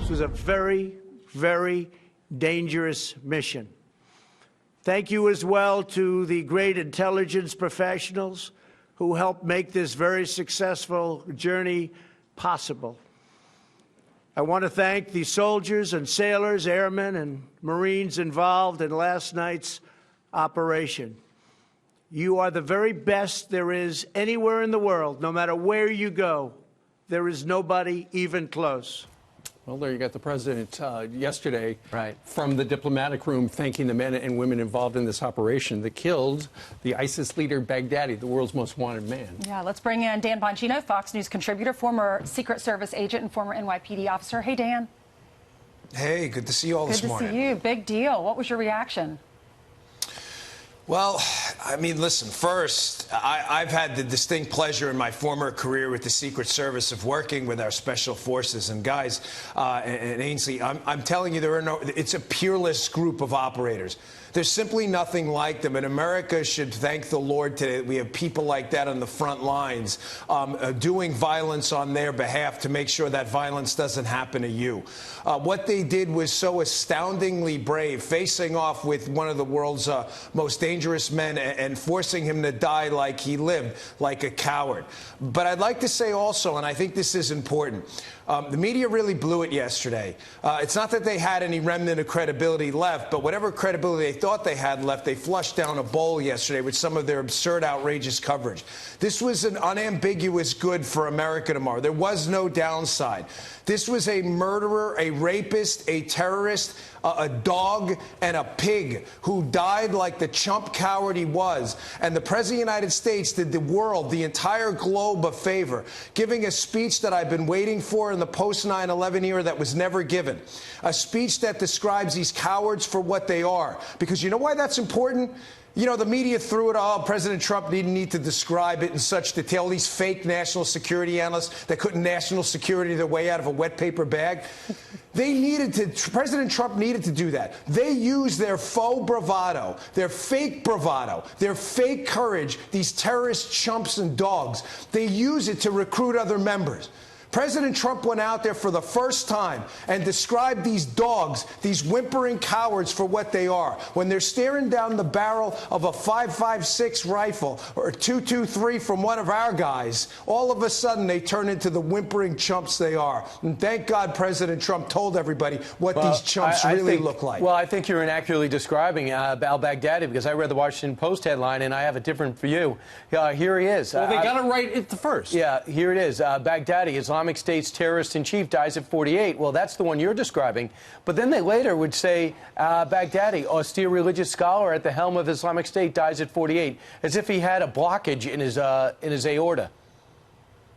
This was a very, very dangerous mission. Thank you as well to the great intelligence professionals who helped make this very successful journey possible. I want to thank the soldiers and sailors, airmen and Marines involved in last night's operation. You are the very best there is anywhere in the world. No matter where you go, there is nobody even close. Well, there you got the president yesterday from the diplomatic room thanking the men and women involved in this operation that killed the ISIS leader Baghdadi, the world's most wanted man. Yeah, let's bring in Dan Bongino, Fox News contributor, former Secret Service agent and former NYPD officer. Hey, Dan. Hey, good to see you all this morning. Good to see you. Big deal. What was your reaction? Well, I mean, listen, first, I've had the distinct pleasure in my former career with the Secret Service of working with our special forces. And guys, and Ainsley, I'm telling you, it's a peerless group of operators. There's simply nothing like them. And America should thank the Lord today that we have people like that on the front lines doing violence on their behalf to make sure that violence doesn't happen to you. What they did was so astoundingly brave, facing off with one of the world's most dangerous men and forcing him to die like he lived, like a coward. But I'd like to say also, and I think this is important, the media really blew it yesterday. It's not that they had any remnant of credibility left, but whatever credibility they thought they had left, they flushed down a bowl yesterday with some of their absurd, outrageous coverage. This was an unambiguous good for America tomorrow. There was no downside. This was a murderer, a rapist, a terrorist, a dog, and a pig who died like the chump coward he was. And the President of the United States did the world, the entire globe, a favor, giving a speech that I've been waiting for in the post-9/11 era that was never given. A speech that describes these cowards for what they are. Because you know why that's important? You know, the media threw it all. President Trump didn't need to describe it in such detail. These fake national security analysts that couldn't national security their way out of a wet paper bag. President Trump needed to do that. They used their faux bravado, their fake bravado, their fake courage, these terrorist chumps and dogs. They use it to recruit other members. President Trump went out there for the first time and described these dogs, these whimpering cowards, for what they are. When they're staring down the barrel of a .556 rifle or a .223 from one of our guys, all of a sudden they turn into the whimpering chumps they are. And thank God President Trump told everybody what these chumps really look like. Well, I think you're inaccurately describing al-Baghdadi, because I read the Washington Post headline and I have a different view. Here he is. Well, they got it right at the first. Yeah, here it is. Baghdadi, Islamic State's terrorist-in-chief, dies at 48. Well, that's the one you're describing. But then they later would say Baghdadi, austere religious scholar at the helm of Islamic State, dies at 48, as if he had a blockage in his aorta.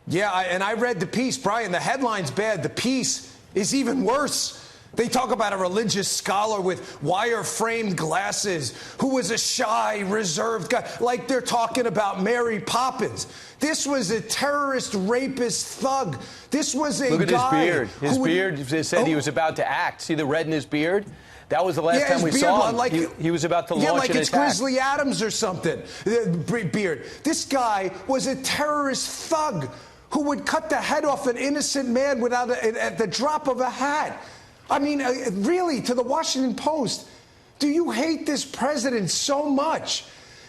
Yeah, and I read the piece, Brian. The headline's bad. The piece is even worse. They talk about a religious scholar with wire-framed glasses who was a shy, reserved guy, like they're talking about Mary Poppins. This was a terrorist, rapist thug. This was a guy. Look at his beard. His beard said he was about to act. See the red in his beard? That was the last time we saw him. Like, he was about to launch an attack. Yeah, like it's Grizzly Adams or something. Beard. This guy was a terrorist thug who would cut the head off an innocent man at the drop of a hat. I mean, really, to the Washington Post, do you hate this president so much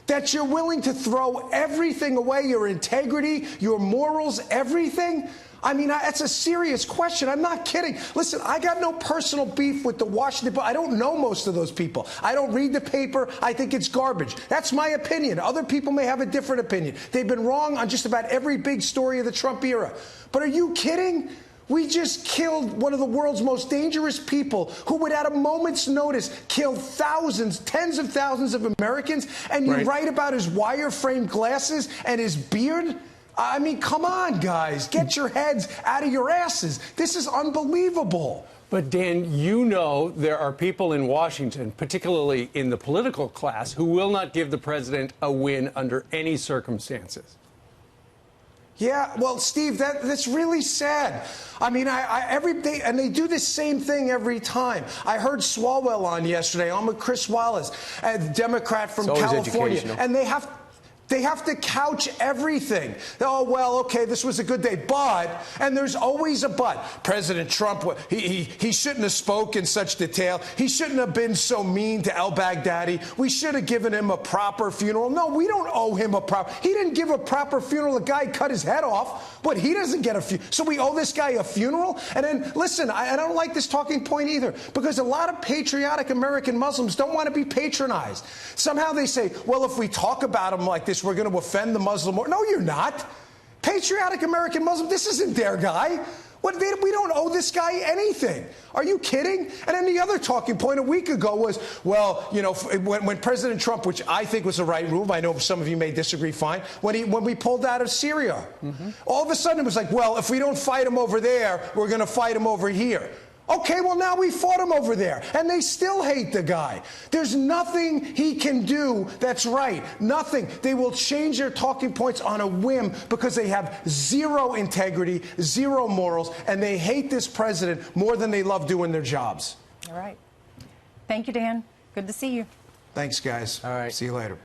that you're willing to throw everything away, your integrity, your morals, everything? I mean, that's a serious question. I'm not kidding. Listen, I got no personal beef with the Washington Post. I don't know most of those people. I don't read the paper. I think it's garbage. That's my opinion. Other people may have a different opinion. They've been wrong on just about every big story of the Trump era. But are you kidding? We just killed one of the world's most dangerous people who would, at a moment's notice, kill thousands, tens of thousands of Americans, and you write about his wire-framed glasses and his beard? I mean, come on, guys. Get your heads out of your asses. This is unbelievable. But, Dan, you know there are people in Washington, particularly in the political class, who will not give the president a win under any circumstances. Yeah, well, Steve, that's really sad. I mean, every day, and they do the same thing every time. I heard Swalwell on yesterday. I'm with Chris Wallace, a Democrat from California, and they They have to couch everything. Oh, well, okay, this was a good day, but, and there's always a but. President Trump, he shouldn't have spoken in such detail. He shouldn't have been so mean to al-Baghdadi. We should have given him a proper funeral. No, we don't owe him a proper. He didn't give a proper funeral. The guy cut his head off, but he doesn't get a funeral. So we owe this guy a funeral? And then, listen, I don't like this talking point either, because a lot of patriotic American Muslims don't want to be patronized. Somehow they say, well, if we talk about him like this, we're going to offend the Muslim. No, you're not. Patriotic American Muslim, this isn't their guy. We don't owe this guy anything. Are you kidding? And then the other talking point a week ago was, well, you know, when President Trump, which I think was the right move, I know some of you may disagree, fine, when we pulled out of Syria, all of a sudden it was like, well, if we don't fight him over there, we're going to fight him over here. Okay, well, now we fought him over there, and they still hate the guy. There's nothing he can do that's right. Nothing. They will change their talking points on a whim because they have zero integrity, zero morals, and they hate this president more than they love doing their jobs. All right. Thank you, Dan. Good to see you. Thanks, guys. All right. See you later.